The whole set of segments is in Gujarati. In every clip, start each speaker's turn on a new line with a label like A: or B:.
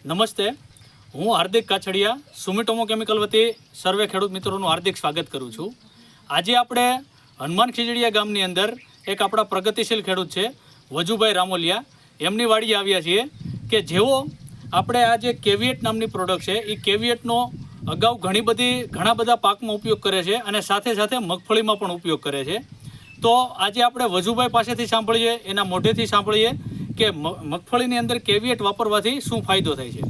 A: નમસ્તે, હું હાર્દિક કાછડિયા સુમિટોમો કેમિકલ વતી સર્વે ખેડૂત મિત્રોનું હાર્દિક સ્વાગત કરું છું. આજે આપણે હનુમાન ખીજડીયા ગામની અંદર એક આપણા પ્રગતિશીલ ખેડૂત છે વજુભાઈ રામોલિયા, એમની વાડીએ આવ્યા છીએ કે જેઓ આપણે આ જે કેવિએટ નામની પ્રોડક્ટ છે એ કેવિએટનો અગાઉ ઘણા બધા પાકમાં ઉપયોગ કરે છે અને સાથે સાથે મગફળીમાં પણ ઉપયોગ કરે છે. તો આજે આપણે વજુભાઈ પાસેથી સાંભળીએ, એના મોઢેથી સાંભળીએ કે મગફળીની અંદર કેવિએટ વાપરવાથી શું ફાયદો થાય છે.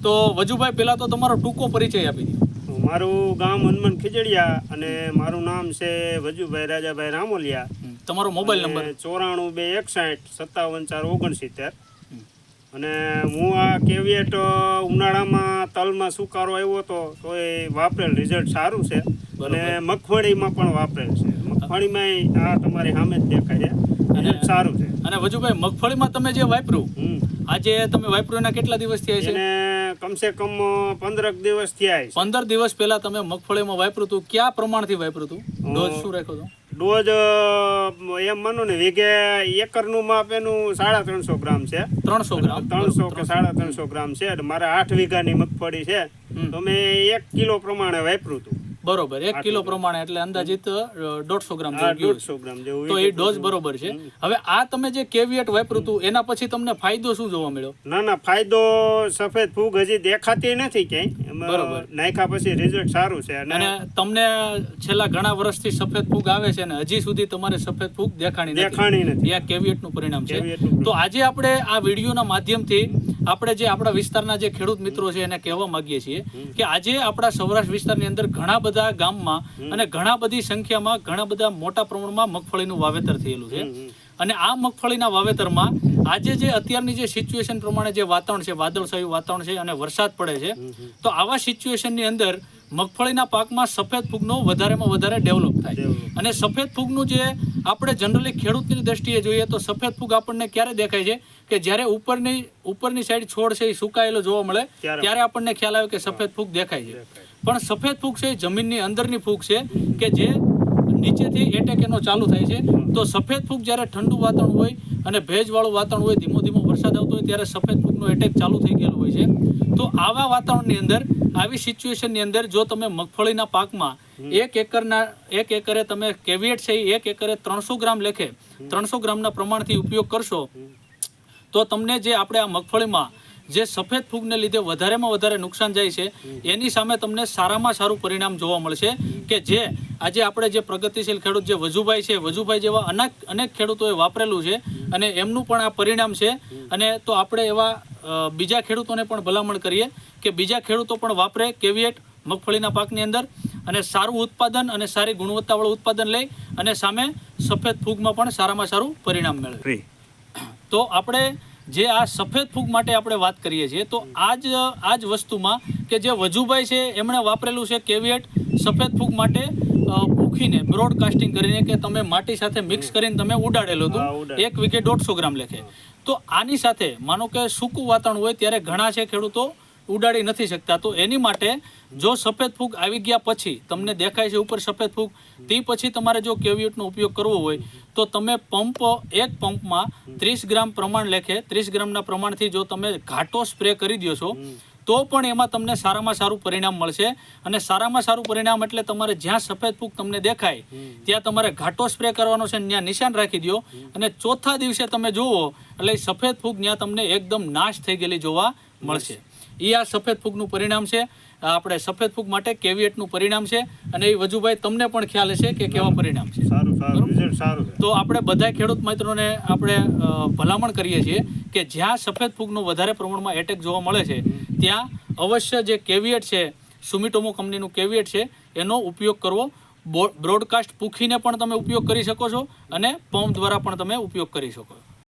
A: તો વજુભાઈ, પહેલાં તો તમારો ટૂંકો પરિચય આપી દો.
B: મારું ગામ હનુમાન ખીજડીયા અને મારું નામ છે વજુભાઈ રાજાભાઈ રામોલિયા.
A: તમારો મોબાઈલ નંબર?
B: 94 261 57 4 69. અને હું આ કેવિએટ ઉનાળામાં તલમાં સુકારો આવ્યો હતો તો એ વાપરેલ, રિઝલ્ટ સારું છે. અને મગફળીમાં પણ વાપરેલ છે. મગફળીમાં આ તમારી સામે જ દેખાય છે અને સારું છે.
A: અને વજુભાઈ, મગફળીમાં તમે જે વાપર્યું, આજે તમે વાપર્યું એના કેટલા દિવસ થયા છે?
B: એને કમસે કમ 15 દિવસ થયા છે. 15
A: દિવસ પહેલા તમે મગફળીમાં વાપર્યું હતું, ક્યાં પ્રમાણથી વાપર્યું હતું? ડોઝ શું રાખ્યો હતો?
B: ડોઝ એમ માનો ને વીઘે એકરનું માપ એનું 350 ગ્રામ છે.
A: 300 ગ્રામ,
B: 300 કે 350 ગ્રામ છે. મારે 8 વીઘાની મગફળી છે તો મેં 1 કિલો પ્રમાણે વાપર્યું હતું.
A: બરોબર, 1 કિલો પ્રમાણે એટલે અંદાજિત 150 ગ્રામ જેવું. તો એ ડોઝ બરોબર છે. હવે આ તમે જે કેવિએટ વાપર્યું હતું એના પછી તમને ફાયદો શું જોવા મળ્યો?
B: ના, ફાયદો સફેદ ફૂગ હજી દેખાતી નથી ક્યાંય. બરોબર, નાખ્યા પછી રિઝલ્ટ સારું છે. અને
A: તમને છેલ્લા ઘણા વર્ષથી સફેદ ફૂગ આવે છે ને હજી સુધી તમારે સફેદ ફૂગ દેખાણી નથી. આ કેવિએટનું પરિણામ છે. તો આજે આપણે આ વિડીયોના માધ્યમથી આપણે જે આપણા વિસ્તારના જે ખેડૂત મિત્રો છે એને કહેવા માંગીએ છીએ કે આજે આપણા સૌરાષ્ટ્ર વિસ્તારની અંદર ઘણા બધા ગામમાં અને ઘણા બધી સંખ્યામાં ઘણા બધા મોટા પ્રમાણમાં મગફળીનું વાવેતર થયેલું છે. અને આ મગફળીના વાવેતરમાં આજે જે અત્યારની જે સિચ્યુએશન પ્રમાણે જે વાતાવરણ છે, વાદળછાયું વાતાવરણ છે અને વરસાદ પડે છે, તો આવા સિચ્યુએશનની અંદર મગફળીના પાકમાં સફેદ ફૂગનો વધારેમાં વધારે ડેવલપ થાય. અને સફેદ ફૂગનું જે આપણે જનરલી ખેડૂતની દ્રષ્ટિએ જોઈએ તો સફેદ ફૂગ આપણને ક્યારે દેખાય છે કે જ્યારે ઉપરની સાઈડ છોડ છે એ સુકાયેલો જોવા મળે ત્યારે આપણને ખ્યાલ આવે કે સફેદ ફૂગ દેખાય છે. પણ સફેદ ફૂગ છે એ જમીનની અંદરની ફૂગ છે કે જે નીચેથી એટેક એનો ચાલુ થાય છે. તો સફેદ ફૂગ જ્યારે ઠંડુ વાતાવરણ હોય અને ભેજવાળું વાતાવરણ હોય, ધીમો ધીમો વરસાદ આવતો હોય ત્યારે સફેદ ફૂગનો એટેક ચાલુ થઈ ગયેલો હોય છે. તો આવા વાતાવરણની અંદર, આવી સિચ્યુએશનની અંદર જો તમે મગફળીના પાકમાં 1 એકરે તમે કેવિએટ છે 1 એકરે 300 ગ્રામ લેખે 300 ગ્રામના પ્રમાણથી ઉપયોગ કરશો તો તમને જે આપણે આ મગફળીમાં જે સફેદ ફૂગને લીધે વધારેમાં વધારે નુકસાન જાય છે એની સામે તમને સારામાં સારું પરિણામ જોવા મળશે. કે જે આજે આપણે જે પ્રગતિશીલ ખેડૂત જે વજુભાઈ જેવા અનેક ખેડૂતોએ વાપરેલું છે અને એમનું પણ આ પરિણામ છે. અને તો આપણે એવા બીજા ખેડૂતોને પણ ભલામણ કરીએ કે બીજા ખેડૂતો પણ વાપરે કેવિએટ મગફળીના પાકની અંદર અને સારું ઉત્પાદન અને સારી ગુણવત્તાવાળું ઉત્પાદન લઈ અને સામે સફેદ ફૂગમાં પણ સારામાં સારું પરિણામ મેળવે. તો આપણે જે આ સફેદ ફૂગ માટે આપણે વાત કરીએ છીએ તો આ જ વસ્તુમાં કે જે વજુભાઈ છે એમણે વાપરેલું છે કેવિએટ સફેદ ફૂગ માટે પૂખીને બ્રોડકાસ્ટિંગ કરીને કે તમે માટી સાથે મિક્સ કરીને તમે ઉડાડેલું હતું 1 વીઘે 150 ગ્રામ લેખે. તો આની સાથે માનો કે સૂકું વાતાવરણ હોય ત્યારે ઘણા છે ખેડૂતો ઉડાડી નથી શકતા. તો એની માટે જો સફેદ ફૂગ આવી ગયા પછી તમને દેખાય છે ઉપર સફેદ ફૂગ, તે પછી તમારે જો કેવિએટનો ઉપયોગ કરવો હોય તો તમે એક પંપમાં 30 ગ્રામ પ્રમાણ લેખે 30 ગ્રામના પ્રમાણથી જો તમે ઘાટો સ્પ્રે કરી દો છો તો પણ એમાં તમને સારામાં સારું પરિણામ મળશે. અને સારામાં સારું પરિણામ એટલે તમારે જ્યાં સફેદ ફૂગ તમને દેખાય ત્યાં તમારે ઘાટો સ્પ્રે કરવાનો છે, ત્યાં નિશાન રાખી દો અને ચોથા દિવસે તમે જુઓ એટલે સફેદ ફૂગ ત્યાં તમને એકદમ નાશ થઈ ગયેલી જોવા મળશે. એ આ સફેદ ફૂગનું પરિણામ છે. આપણે સફેદ ફૂગ માટે કેવિએટનું પરિણામ છે. અને એ વજુભાઈ તમને પણ ખ્યાલ હશે કે કેવા પરિણામ છે. તો આપણે બધા ખેડૂત મિત્રોને આપણે ભલામણ કરીએ છીએ કે જ્યાં સફેદ ફૂગનો વધારે પ્રમાણમાં એટેક જોવા મળે છે ત્યાં અવશ્ય જે કેવિએટ છે, સુમિટોમો કંપનીનું કેવિએટ છે, એનો ઉપયોગ કરવો. બ્રોડકાસ્ટ પૂખીને પણ તમે ઉપયોગ કરી શકો છો અને પંપ દ્વારા પણ તમે ઉપયોગ કરી શકો છો.